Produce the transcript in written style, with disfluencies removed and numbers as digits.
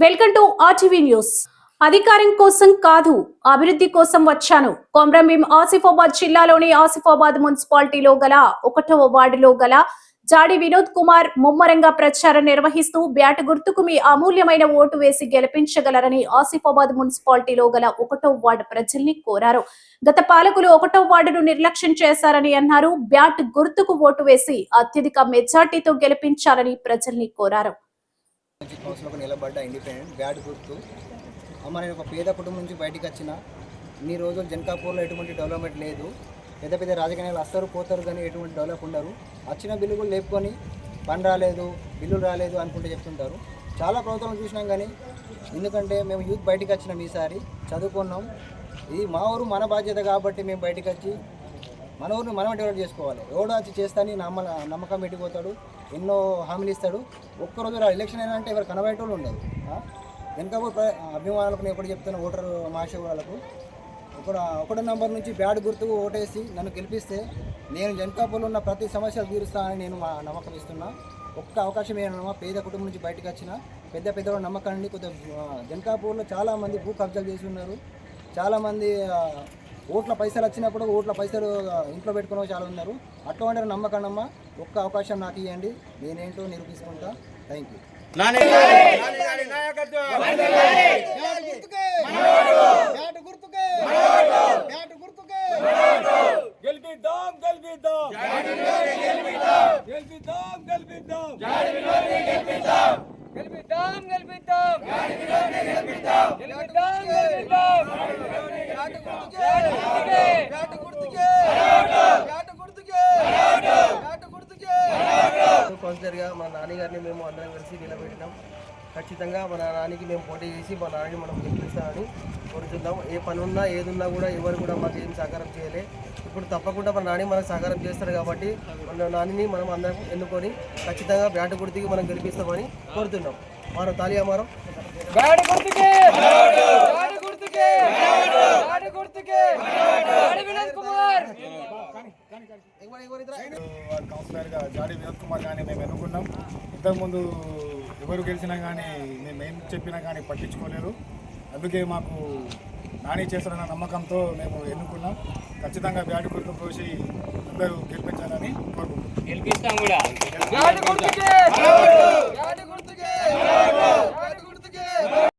Welcome to RTV news. అధికారం కోసం కాదు, అభివృద్ధి కోసం వచ్చాను. కొమ్రంభీం ఆసిఫాబాద్ జిల్లాలోని ఆసిఫాబాద్ మున్సిపాలిటీలో గల 1వ వార్డులో గల జాడి వినోద్ కుమార్ ముమ్మరంగా ప్రచారం నిర్వహిస్తూ బ్యాట్ గుర్తుకు మీ అమూల్యమైన ఓటు వేసి గెలిపించగలరని ఆసిఫాబాద్ మున్సిపాలిటీలో గల 1వ వార్డు ప్రజల్ని కోరారు. గత పాలకులు 1వ వార్డును నిర్లక్ష్యం చేశారని అన్నారు. బ్యాట్ గుర్తుకు ఓటు వేసి అత్యధిక మెజార్టీతో గెలిపించాలని ప్రజల్ని కోరారు. కౌన్సిల్కు నిలబడ్డ ఇండిపెండెంట్ బ్యాట్ గుర్తు. నేను ఒక పేద కుటుంబం నుంచి బయటికి వచ్చిన ఇన్ని రోజులు జనకాపూర్లో ఎటువంటి డెవలప్మెంట్ లేదు. పెద్ద పెద్ద రాజకీయాలు వస్తారు పోతారు కానీ ఎటువంటి డెవలప్ ఉండరు. వచ్చిన బిల్లులు లేపుకొని పని రాలేదు, బిల్లులు రాలేదు అనుకుంటే చెప్తుంటారు. చాలా ప్రభుత్వాలు చూసినాం కానీ ఎందుకంటే మేము యూత్ బయటికి వచ్చినాం, ఈసారి చదువుకున్నాం. ఇది మా ఊరు మన బాధ్యత కాబట్టి మేము బయటికి వచ్చి మన ఊరిని మనమే డెవలప్ చేసుకోవాలి. ఎవడో వచ్చి చేస్తాని నమ్మకం పెట్టిపోతాడు, ఎన్నో హామీలు ఇస్తాడు. ఒక్కరోజు ఎలక్షన్ అయినా అంటే ఎవరు కనబడేటోళ్ళు ఉండదు. వెనకబోయి అభిమానులకు నేను ఎప్పుడు చెప్తాను, ఓటర్ మాషే వాళ్ళకు ఒకటో నంబర్ నుంచి బ్యాట్ గుర్తుకు ఓటేసి నన్ను గెలిపిస్తే నేను జనకాపూర్లో ఉన్న ప్రతి సమస్యలు తీరుస్తానని నేను నమ్మకం ఇస్తున్నా. ఒక్క అవకాశం ఏమన్నా పేద కుటుంబం నుంచి బయటకు వచ్చిన పెద్ద నమ్మకాన్ని కొద్దిగా జనకాపూర్లో చాలామంది భూ కబ్జాలు చేసి ఉన్నారు. చాలామంది ఓట్ల పైసలు వచ్చినప్పుడు ఓట్ల పైసలు ఇంట్లో పెట్టుకునే చాలా ఉన్నారు. అటువంటి నమ్మకన్నమ్మ ఒక్క అవకాశం నాకు ఇవ్వండి, నేనేంటో నిరూపించుకుంటా. Thank you. కౌన్సిలర్గా మన నాన్నగారిని మేము అందరం కలిసి నిలబెట్టినాం. ఖచ్చితంగా మన నాన్నకి మేము పోటీ చేసి మా నాన్నని మనం గెలిపిస్తామని కోరుతున్నాం. ఏ పని ఉన్నా ఏదున్నా కూడా ఎవరు కూడా మాకు ఏం సహకారం చేయలే. ఇప్పుడు తప్పకుండా మన నాని మనకు సహకారం చేస్తారు కాబట్టి మన నానిని మనం అందరం ఎన్నుకొని ఖచ్చితంగా బ్యాట్ గుర్తుకి మనం గెలిపిస్తామని కోరుతున్నాం. మనం తాలియామారం కౌన్సిలర్గా జాడి వినోద్ కుమార్ కానీ మేము ఎన్నుకున్నాం. ఇంతకుముందు ఎవరు గెలిచినా కానీ మేము ఏం చెప్పినా కానీ పట్టించుకోలేరు. అందుకే మాకు నాని చేస్తారన్న నమ్మకంతో మేము ఎన్నుకున్నాం. ఖచ్చితంగా బ్యాట్ గుర్తు కోసి అందరూ గెలిపించాలని కోరుకుంటున్నాం.